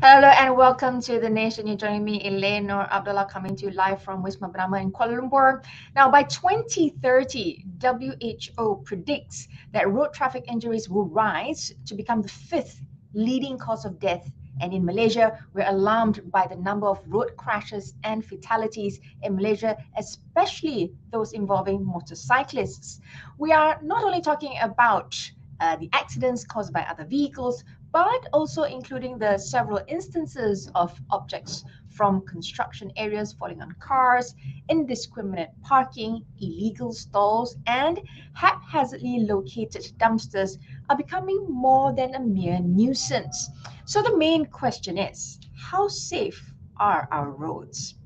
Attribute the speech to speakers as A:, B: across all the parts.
A: Hello and welcome to The Nation. You're joining me, Elane, Noor, Abdullah, coming to you live from Wisma Brahma in Kuala Lumpur. Now, by 2030, WHO predicts that road traffic injuries will rise to become the fifth leading cause of death. And in Malaysia, we're alarmed by the number of road crashes and fatalities in Malaysia, especially those involving motorcyclists. We are not only talking about the accidents caused by other vehicles, but also including the several instances of objects from construction areas falling on cars, indiscriminate parking, illegal stalls, and haphazardly located dumpsters are becoming more than a mere nuisance. So the main question is, how safe are our roads?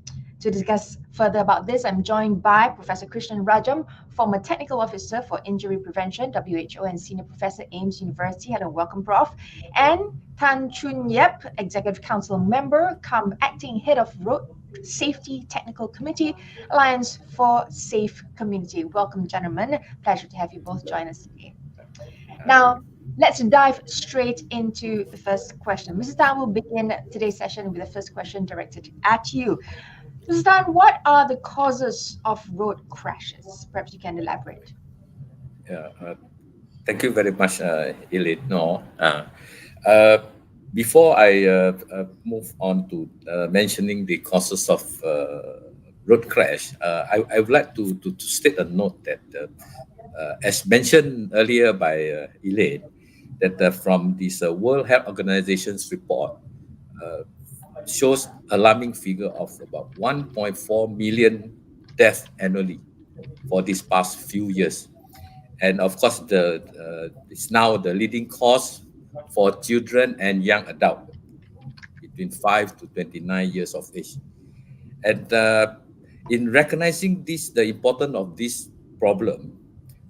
A: To discuss further about this, I'm joined by Professor KRISHNAN RAJAM, former Technical Officer for Injury Prevention, WHO, and Senior Professor, AIMST University. Hello, welcome, Prof. And Tan Chun Yep, Executive Council Member, come Acting Head of Road Safety Technical Committee, Alliance for Safe Community. Welcome, gentlemen. Pleasure to have you both join us today. Now, let's dive straight into the first question. Mrs. Tan will begin today's session with the first question directed at you. Mrs. Tan, what are the causes of road crashes? Perhaps you can elaborate.
B: Yeah, thank you very much, Elane. No, before I move on to mentioning the causes of road crash, I would like to state a note that, as mentioned earlier by Elane, that from this World Health Organization's report, shows alarming figure of about 1.4 million deaths annually for these past few years. And of course, it's now the leading cause for children and young adults between 5 to 29 years of age. And in recognizing this, the importance of this problem,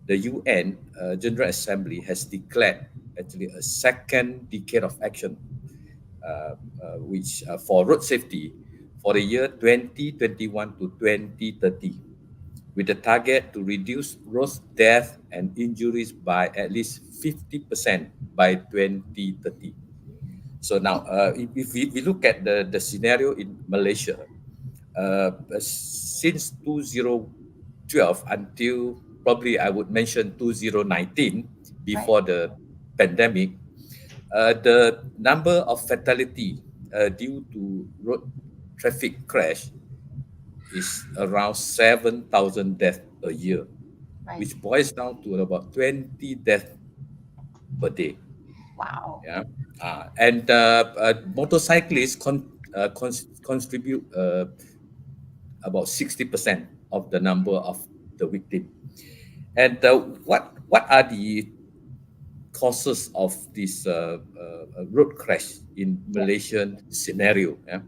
B: the UN General Assembly has declared actually a second decade of action, which for road safety for the year 2021 to 2030, with the target to reduce road death and injuries by at least 50% by 2030. So now, if we look at the scenario in Malaysia, since 2012 until probably I would mention 2019, before the pandemic, the number of fatality due to road traffic crash is around 7,000 deaths a year,
A: Right.
B: which boils down to about 20 deaths per day.
A: Wow.
B: Yeah, and motorcyclists contribute about 60% of the number of the victim. And what are the causes of this road crash in
A: Yep.
B: Malaysian scenario? Yeah?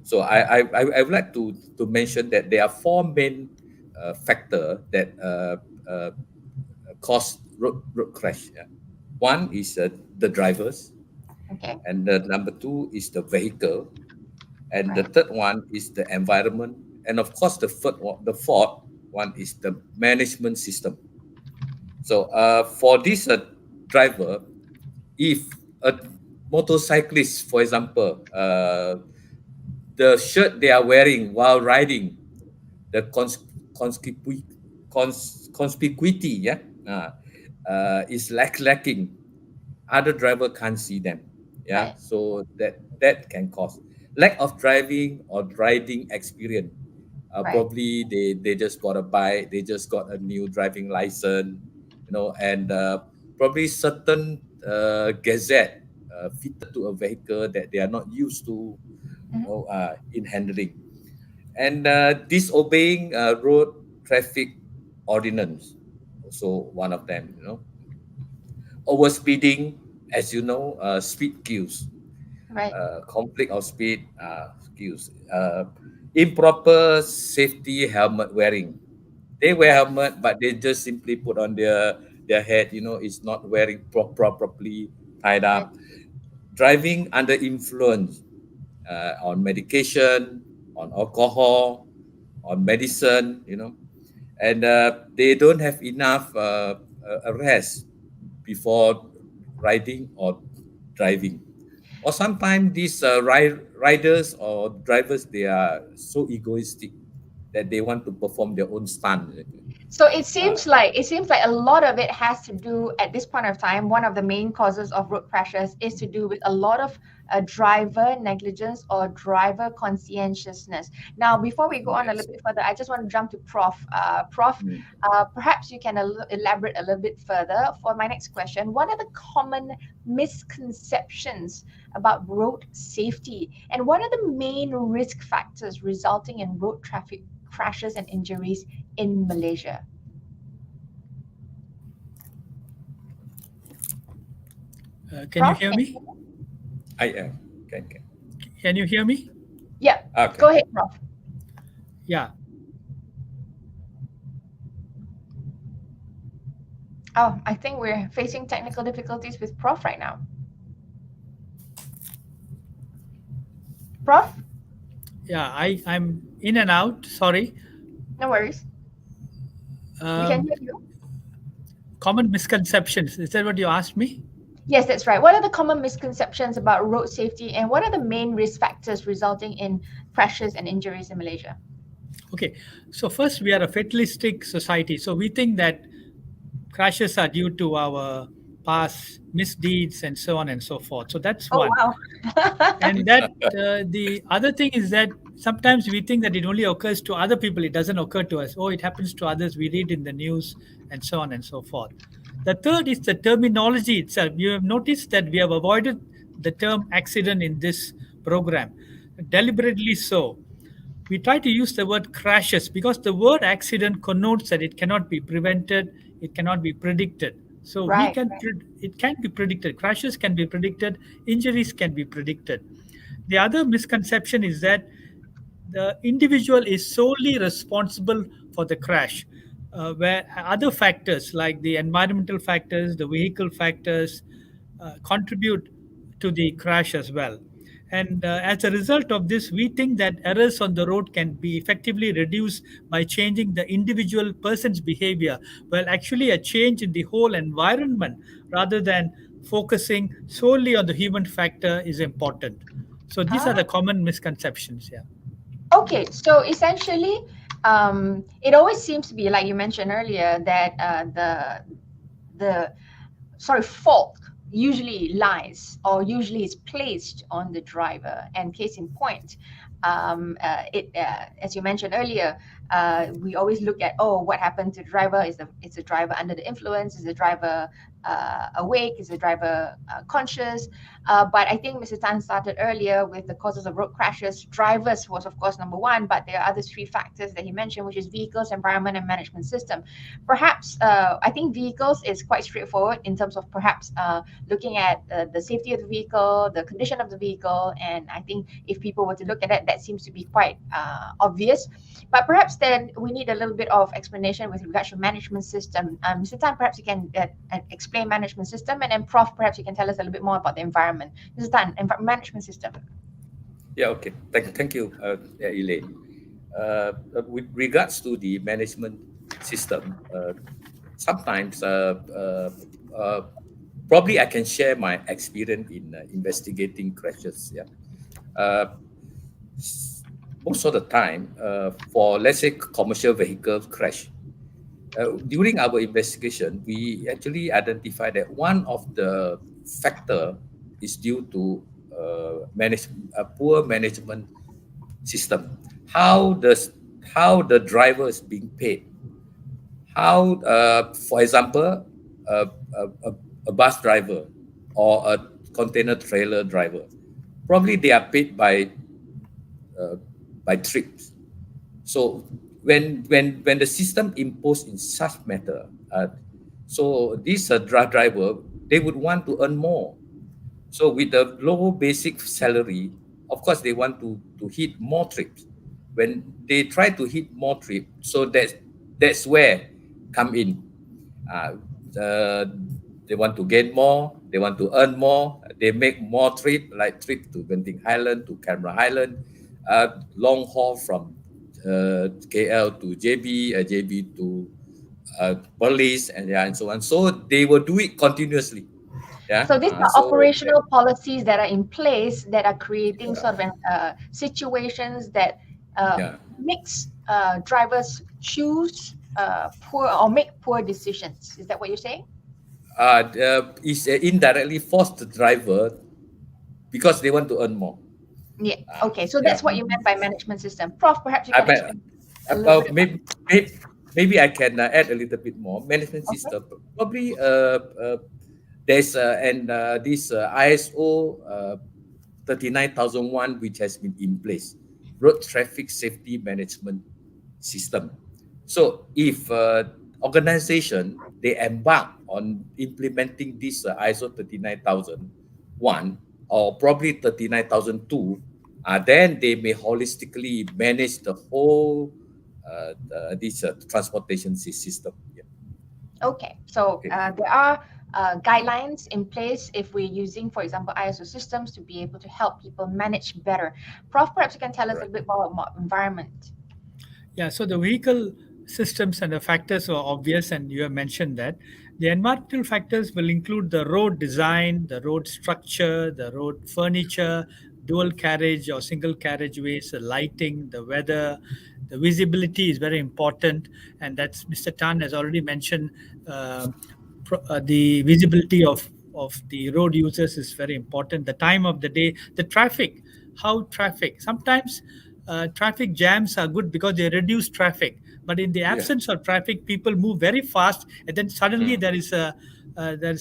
B: So I would like to mention that there are four main factors that cause road crash. Yeah? One is the drivers,
A: Okay.
B: and the number two is the vehicle, and the
A: Right.
B: third one is the environment, and of course the fourth one is the management system. So for this driver, if a motorcyclist, for example, the shirt they are wearing while riding, the conspicuity, yeah, is lacking. Other driver can't see them, yeah.
A: Right.
B: So that can cause lack of driving or riding experience.
A: Right.
B: Probably they just bought a bike, they just got a new driving license, and probably certain gazette fitted to a vehicle that they are not used to,
A: Mhm.
B: in handling, and disobeying road traffic ordinance, also one of them. Overspeeding, as you know, speed cues,
A: Right.
B: conflict of speed cues, improper safety helmet wearing. They wear
A: Right.
B: helmet, but they just simply put on their head. It's not wearing properly tied
A: Right.
B: up. Driving under influence, on medication, on alcohol, on medicine. And they don't have enough rest before riding or driving. or sometimes these riders or drivers, they are so egoistic that they want to perform their own stunt.
A: So
B: Uh,
A: it seems like a lot of it has to do at this point of time. One of the main causes of road crashes is to do with a lot of driver negligence or driver conscientiousness. Now, before we go on a
B: yes.
A: little bit further, I just want to jump to Prof. Prof,
B: Mm.
A: perhaps you can elaborate a little bit further for my next question. What are the common misconceptions about road safety, and what are the main risk factors resulting in road traffic crashes and injuries in Malaysia?
C: Can you
A: Prof,
C: hear
A: can
C: me?
A: you?
B: I am. Can.
C: Can you hear me?
A: Yeah,
B: Okay.
A: go ahead, Prof.
C: Yeah.
A: Oh, I think we're facing technical difficulties with Prof right now. Prof,
C: Yeah. I'm in and out. Sorry.
A: no worries. We can
C: Um,
A: hear you.
C: Common misconceptions. Is that what you asked me?
A: Yes, that's right. What are the common misconceptions about road safety, and what are the main risk factors resulting in crashes and injuries in Malaysia?
C: Okay. So first, we are a fatalistic society. So we think that crashes are due to our past misdeeds and so on and so forth. So that's
A: Oh,
C: one.
A: wow.
C: And that the other thing is that sometimes we think that it only occurs to other people. It doesn't occur to us. Oh, it happens to others. We read in the news and so on and so forth. The third is the terminology itself. You have noticed that we have avoided the term accident in this program, deliberately so. We try to use the word crashes because the word accident connotes that it cannot be prevented, it cannot be predicted. So
A: Right.
C: it can be predicted. Crashes can be predicted, injuries can be predicted. The other misconception is that the individual is solely responsible for the crash, where other factors like the environmental factors, the vehicle factors, contribute to the crash as well. And as a result of this, we think that errors on the road can be effectively reduced by changing the individual person's behavior, well, actually, a change in the whole environment rather than focusing solely on the human factor is important. So these are
A: Ah,
C: the common misconceptions. Yeah.
A: okay. So essentially, it always seems to be like you mentioned earlier that the fault usually lies or usually is placed on the driver. And case in point, as you mentioned earlier, we always look at, oh, what happened to the driver? Is the driver under the influence? Is the driver awake? Is the driver conscious? But I think Mr. Tan started earlier with the causes of road crashes. Drivers was, of course, number one, but there are other three factors that he mentioned, which is vehicles, environment, and management system. Perhaps I think vehicles is quite straightforward in terms of perhaps looking at the safety of the vehicle, the condition of the vehicle, and I think if people were to look at it, that seems to be quite obvious. But perhaps then we need a little bit of explanation with regards to management system. Mr. Tan, perhaps you can explain management system, and then Prof, perhaps you can tell us a little bit more about the environment. Mr. Tan, management system.
B: Yeah, okay. Thank you, Elane. With regards to the management system, sometimes probably I can share my experience in investigating crashes. Yeah. Uh, Most of the time, for let's say commercial vehicle crash, during our investigation, we actually identified that one of the factor is due to poor management system. How does how the driver is being paid? How, for example, a, a, a bus driver or a container trailer driver, probably they are paid uh, by trips. So when the system imposed in such matter, so this driver, they would want to earn more. So with the low basic salary, of course they want to hit more trips. When they try to hit more trips, so that's where come in. Uh, uh, they want to gain more, they want to earn more, they make more trip, like trip to Genting Highland, to Canberra Highland, long haul from KL to JB, JB to Perlis, and yeah, and so on. So they will do it continuously. Yeah.
A: So these are operational policies that are in place that are creating sort of situations that makes drivers choose poor or make poor decisions. Is that what you're saying?
B: Is indirectly forced the driver because they want to earn more.
A: Yeah. Okay. So that's what you meant by management system. Prof, perhaps you
B: I
A: can
B: mean,
A: explain a little bit about
B: maybe I can add a little bit more. Management
A: okay.
B: system probably there's this ISO 39001 which has been in place, road traffic safety management system. So if organization they embark on implementing this ISO 39001 or probably 39002, then they may holistically manage the whole this transportation system. Yeah.
A: Okay, so
B: Okay.
A: there are guidelines in place if we're using, for example, ISO systems to be able to help people manage better. Prof, perhaps you can tell us a
B: Right.
A: little bit more about environment.
C: Yeah, so the vehicle systems and the factors are obvious, and you have mentioned that. The environmental factors will include the road design, the road structure, the road furniture, dual carriage or single carriageways, the lighting, the weather, the visibility is very important, and that's Mr. Tan has already mentioned. The visibility of the road users is very important. The time of the day, the traffic, how traffic. Sometimes traffic jams are good because they reduce traffic. But in the
B: Yeah.
C: absence of traffic, people move very fast, and then suddenly there is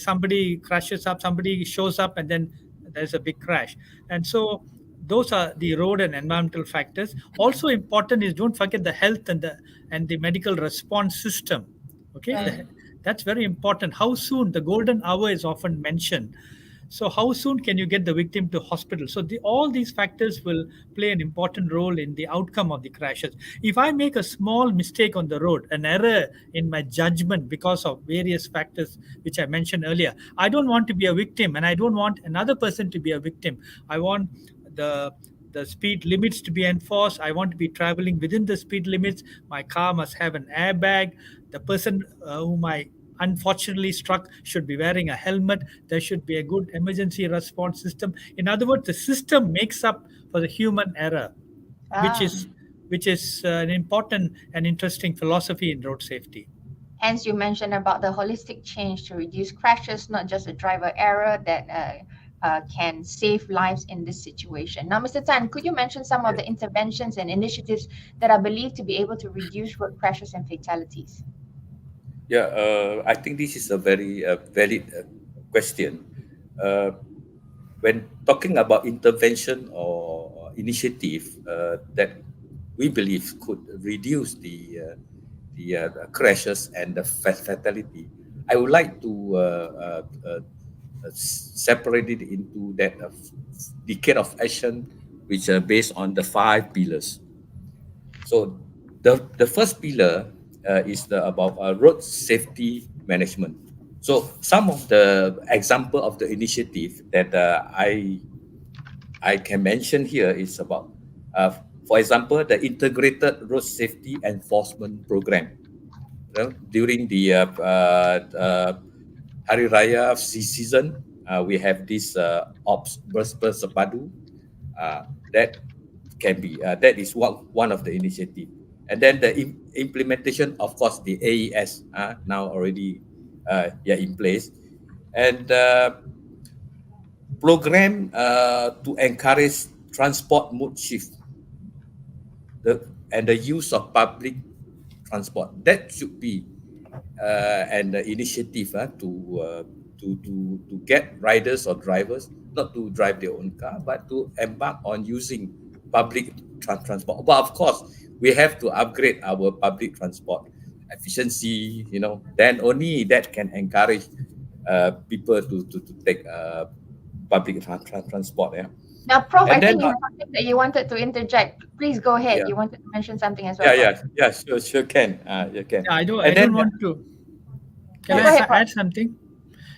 C: somebody crashes up, somebody shows up, and then there's a big crash. And so those are the road and environmental factors. Also important is don't forget the health and the medical response system. Okay,
A: Right.
C: that's very important. How soon? The golden hour is often mentioned. So how soon can you get the victim to hospital? So all these factors will play an important role in the outcome of the crashes. If I make a small mistake on the road, an error in my judgment because of various factors which I mentioned earlier, I don't want to be a victim, and I don't want another person to be a victim. I want the the speed limits to be enforced. I want to be traveling within the speed limits. My car must have an airbag. The person whom I unfortunately struck should be wearing a helmet. There should be a good emergency response system. In other words, the system makes up for the human error, which
A: Ah,
C: is an important and interesting philosophy in road safety.
A: hence you mentioned about the holistic change to reduce crashes, not just a driver error that can save lives in this situation. Now, Mr. Tan, could you mention some of the interventions and initiatives that are believed to be able to reduce road crashes and fatalities?
B: Yeah, I think this is a very valid question. Uh, when talking about intervention or initiative that we believe could reduce the crashes and the fatality, I would like to separate it into that decade of action, which are based on the 5 pillars. So the first pillar is about road safety management. So some of the example of the initiative that I can mention here is about, for example, the integrated road safety enforcement program. During the Hari Raya season, we have this Ops Bersepadu that can be that is one of the initiative, and then the implementation, of course, the AES now already in place, and program to encourage transport mode shift and the use of public transport. That should be an initiative to get riders or drivers not to drive their own car, but to embark on using public transport. But of course, we have to upgrade our public transport efficiency. Then only that can encourage people to take public transport. Yeah,
A: Now, Prof, I
B: and then
A: think you have something that you wanted to interject. Please go ahead.
B: yeah,
A: You wanted to mention something as well, Prof.
B: sure can. You can.
C: Yeah, I
B: And
C: don't
B: then
C: want to. Can
A: Yeah,
C: I
A: go ahead, Prof.
C: add something?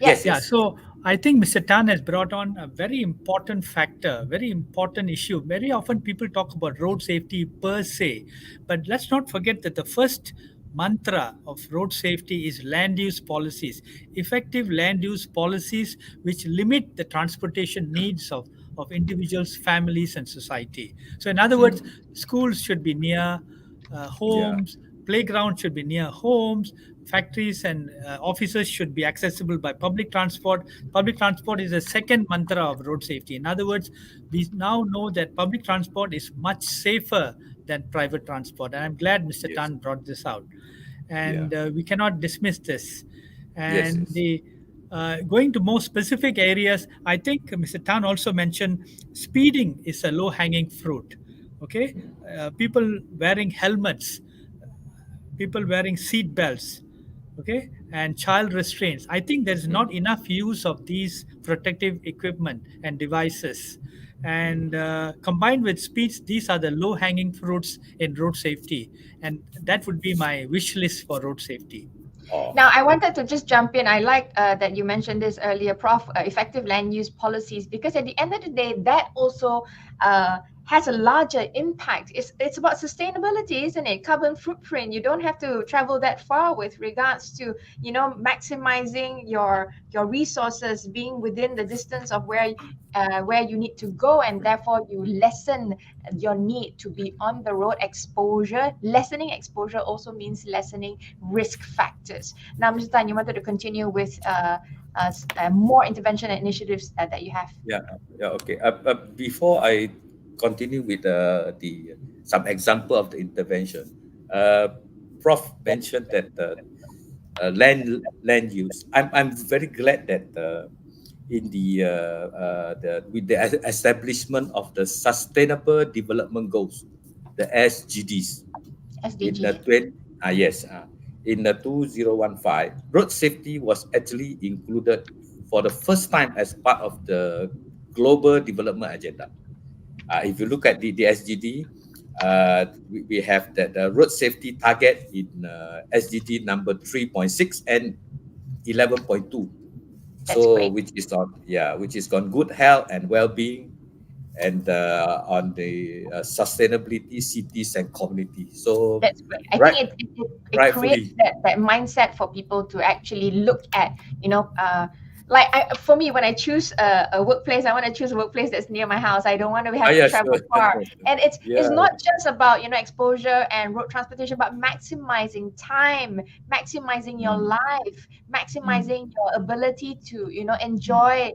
A: Yes.
C: Yeah, so I think Mr. Tan has brought on a very important factor, very important issue. Very often people talk about road safety per se, but let's not forget that the first mantra of road safety is land use policies, effective land use policies which limit the transportation needs of individuals, families, and society. So, in other words, schools should be near
B: Yeah.
C: homes, playgrounds should be near homes, factories and offices should be accessible by public transport. Public transport is the second mantra of road safety. In other words, we now know that public transport is much safer than private transport. And I'm glad Mr.
B: Yes.
C: Tan brought this out.
B: Yeah.
C: And we cannot dismiss this.
B: Yes.
C: And
B: Yes.
C: the going to more specific areas, I think Mr. Tan also mentioned speeding is a low hanging fruit. Okay, people wearing helmets, people wearing seat belts, okay, and child restraints. I think there's not enough use of these protective equipment and devices. And combined with speeds, these are the low hanging fruits in road safety. And that would be my wish list for road safety.
B: Oh.
A: Now, I wanted to just jump in. I like that you mentioned this earlier, Prof, effective land use policies, because at the end of the day, that also has a larger impact. It's about sustainability, isn't it? Carbon footprint. You don't have to travel that far with regards to, maximizing your resources, being within the distance of where you need to go, and therefore you lessen your need to be on the road. Exposure, lessening exposure also means lessening risk factors. Now, Mr. Tan, you wanted to continue with more intervention and initiatives that you have.
B: Yeah. Okay. Before I continue with the some example of the intervention, Prof mentioned that land use. I'm very glad that in the with the establishment of the Sustainable Development Goals, the SDGs, in the
A: SDG.
B: in the 2015, road safety was actually included for the first time as part of the Global Development Agenda. If you look at the SDG, we have the road safety target in SDG number 3.6 and 11.2. So
A: great.
B: which is on good health and well-being, and on the sustainability, cities and communities. So
A: That's great. I
B: right,
A: think it
B: rightfully.
A: creates that mindset for people to actually look at, for me, when I choose a workplace, I want to choose a workplace that's near my house. I don't want to have to travel far. And it's not just about, exposure and road transportation, but maximizing time, maximizing your life, maximizing your ability to, enjoy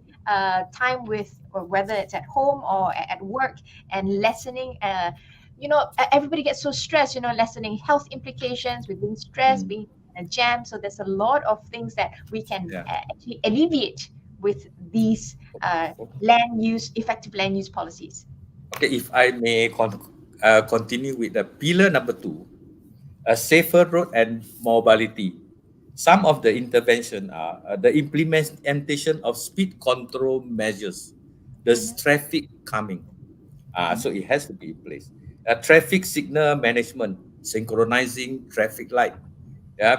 A: time with, or whether it's at home or at work, and lessening everybody gets so stressed, lessening health implications with being stressed, being in a jam. So there's a lot of things that we can actually alleviate with these effective land use policies.
B: Okay, if I may continue with the pillar number 2, a safer road and mobility. Some of the intervention are the implementation of speed control measures, the traffic calming. So it has to be in place. Traffic signal management, synchronizing traffic light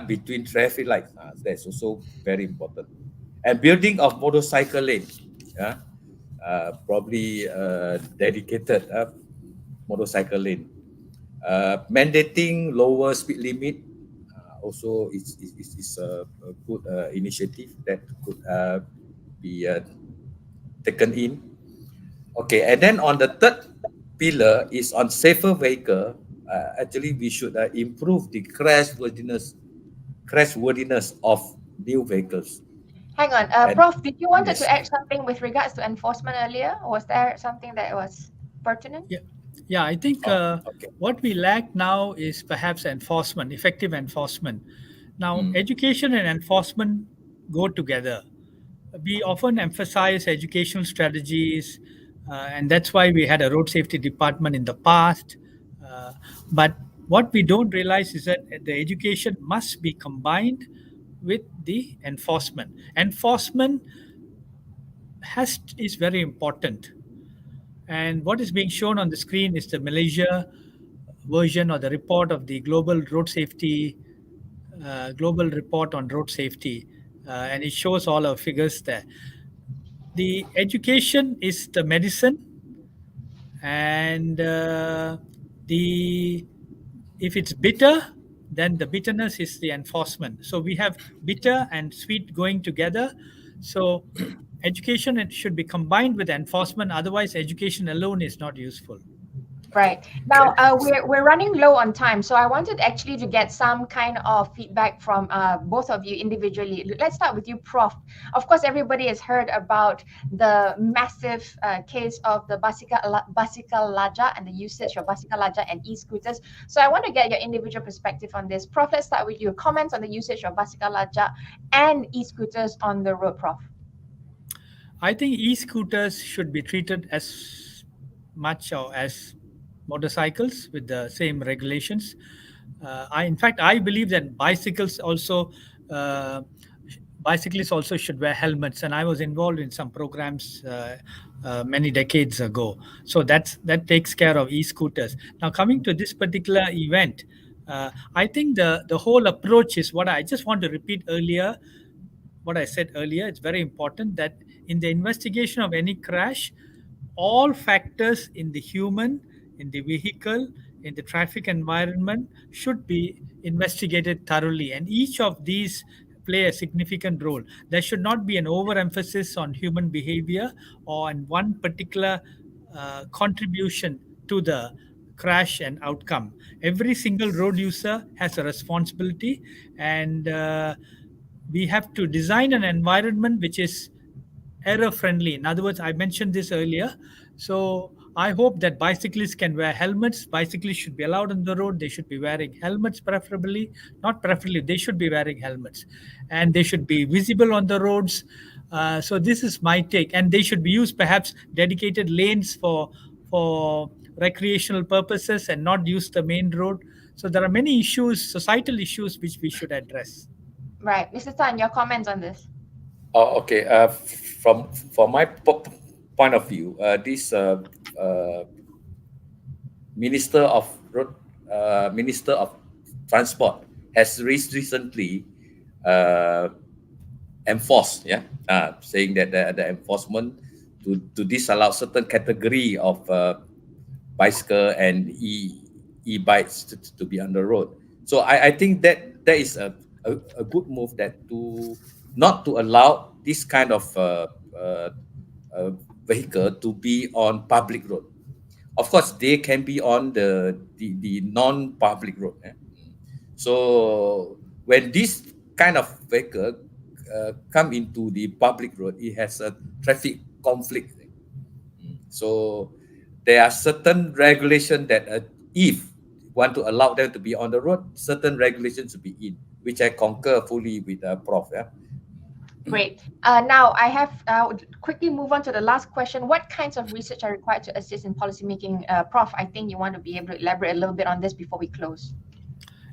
B: between traffic lights. That's also very important. And building of motorcycle lane. Probably dedicated motorcycle lane. Mandating lower speed limit also is a good initiative that could be taken in. Okay, and then on the third pillar is on safer vehicle. Actually, we should improve the crashworthiness of new vehicles.
A: Hang on, Prof, did you wanted to add something with regards to enforcement earlier? Was there something that was pertinent?
C: Yeah, I think what we lack now is perhaps enforcement, effective enforcement. Now, education and enforcement go together. We often emphasize educational strategies, and that's why we had a road safety department in the past. But what we don't realize is that the education must be combined with the enforcement. Enforcement is very important. And what is being shown on the screen is the Malaysia version or the report of the Global Report on Road Safety. And it shows all our figures there. The education is the medicine, and if it's bitter, then the bitterness is the enforcement. So we have bitter and sweet going together. So education, it should be combined with enforcement. Otherwise, education alone is not useful.
A: Right. Now, we're running low on time, so I wanted actually to get some kind of feedback from both of you individually. Let's start with you, Prof. Of course, everybody has heard about the massive case of the bicycle laja and the usage of bicycle laja and e-scooters. So I want to get your individual perspective on this. Prof, let's start with you. Comments on the usage of bicycle laja and e-scooters on the road, Prof.
C: I think e-scooters should be treated as much or as motorcycles with the same regulations. In fact, I believe that bicyclists also should wear helmets, and I was involved in some programs many decades ago. So that takes care of e-scooters. Now, coming to this particular event, I think the whole approach is what I just want to repeat earlier. What I said earlier, it's very important that in the investigation of any crash, all factors in the human, in the vehicle, in the traffic environment should be investigated thoroughly, and each of these play a significant role. There should not be an overemphasis on human behavior or on one particular contribution to the crash and outcome. Every single road user has a responsibility, and we have to design an environment which is error friendly. In other words, I mentioned this earlier. So I hope that bicyclists can wear helmets. Bicyclists should be allowed on the road. They should be wearing helmets, preferably. Not preferably, they should be wearing helmets. And they should be visible on the roads. So this is my take. And they should be used perhaps dedicated lanes for recreational purposes and not use the main road. So there are many issues, societal issues, which we should address.
A: Right. Mr. Tan, your comments on this?
B: Oh, okay. From my point of view, this Minister of Transport has recently enforced, saying that the enforcement to disallow certain category of bicycle and e-bikes to be on the road. So I think that is a good move, that not to allow this kind of vehicle to be on public road. Of course, they can be on the non-public road. So when this kind of vehicle come into the public road, it has a traffic conflict. So there are certain regulations that if you want to allow them to be on the road, certain regulations to be in, which I concur fully with Prof.
A: Great. Now I have quickly move on to the last question. What kinds of research are required to assist in policymaking? Prof, I think you want to be able to elaborate a little bit on this before we close.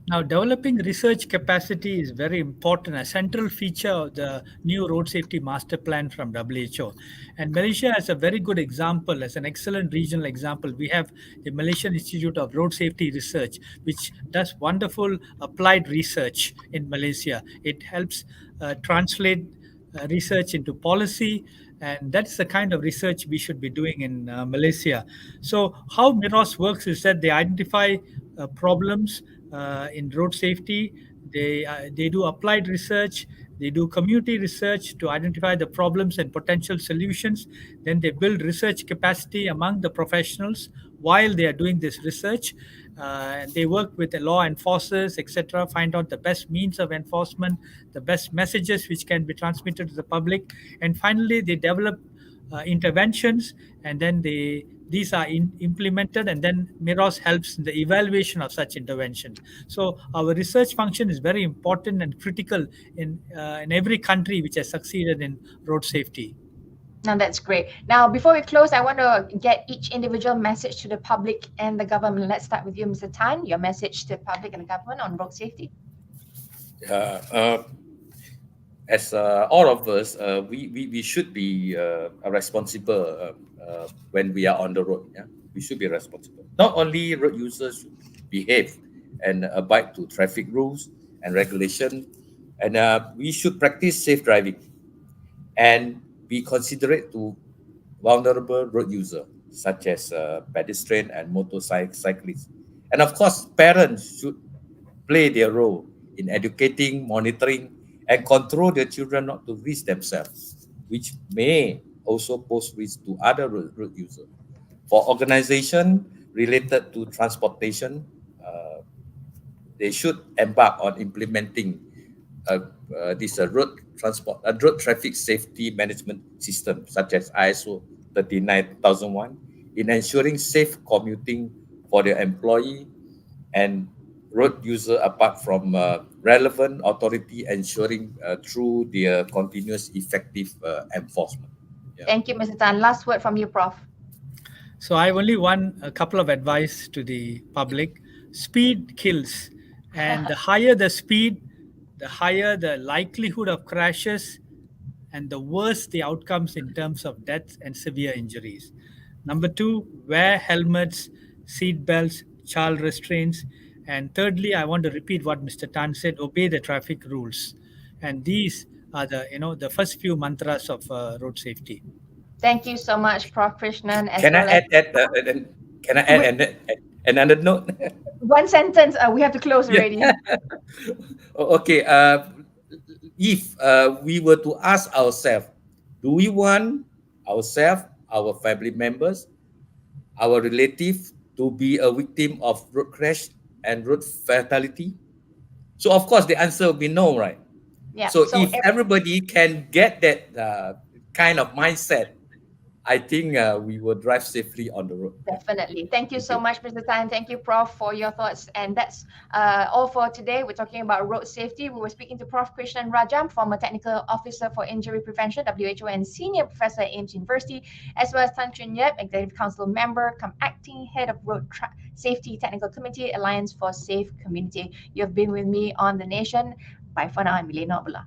C: Now, developing research capacity is very important, a central feature of the new road safety master plan from WHO. And Malaysia has a very good example, as an excellent regional example. We have the Malaysian Institute of Road Safety Research, which does wonderful applied research in Malaysia. It helps translate research into policy, and that's the kind of research we should be doing in Malaysia. So how MIROS works is that they identify problems in road safety. They do applied research, they do community research to identify the problems and potential solutions. Then they build research capacity among the professionals while they are doing this research. They work with the law enforcers, etc., find out the best means of enforcement, the best messages which can be transmitted to the public, and finally they develop interventions, and then these are implemented, and then MIROS helps in the evaluation of such intervention. So our research function is very important and critical in every country which has succeeded in road safety.
A: Now that's great. Now, before we close, I want to get each individual message to the public and the government. Let's start with you, Mr. Tan. Your message to the public and the government on road safety.
B: As all of us, we should be responsible when we are on the road. We should be responsible. Not only road users should behave and abide to traffic rules and regulation, and we should practice safe driving and be considerate to vulnerable road users such as pedestrian and motorcyclists. And of course, parents should play their role in educating, monitoring, and control their children not to risk themselves, which may also pose risk to other road users. For organization related to transportation, they should embark on implementing this road traffic safety management system, such as ISO 39001, in ensuring safe commuting for their employee and road user, apart from relevant authority ensuring through their continuous effective enforcement.
A: Yeah. Thank you, Mr. Tan. Last word from you, Prof.
C: So I only a couple of advice to the public. Speed kills, and the higher the speed, the higher the likelihood of crashes, and the worse the outcomes in terms of deaths and severe injuries. Number two, wear helmets, seat belts, child restraints. And thirdly, I want to repeat what Mr. Tan said: obey the traffic rules. And these are the first few mantras of road safety.
A: Thank you so much, Prof. KRISHNAN.
B: Can I add another note?
A: One sentence. We have to close already.
B: Okay. If we were to ask ourselves, do we want ourselves, our family members, our relatives to be a victim of road crash and road fatality? So of course the answer will be no, right?
A: Yeah.
B: So if everybody can get that kind of mindset, I think we will drive safely on the road.
A: Definitely. Thank you so much, Mr. Tan. Thank you, Prof, for your thoughts. And that's all for today. We're talking about road safety. We were speaking to Prof. KRISHNAN RAJAM, former Technical Officer for Injury Prevention, WHO, and Senior Professor at AIMST University, as well as Tan Choon YEAP, Executive Council Member, Acting Head of Road Safety Technical Committee, Alliance for Safe Community. You have been with me on The Nation. Bye for now. I'm Elane, Abdullah.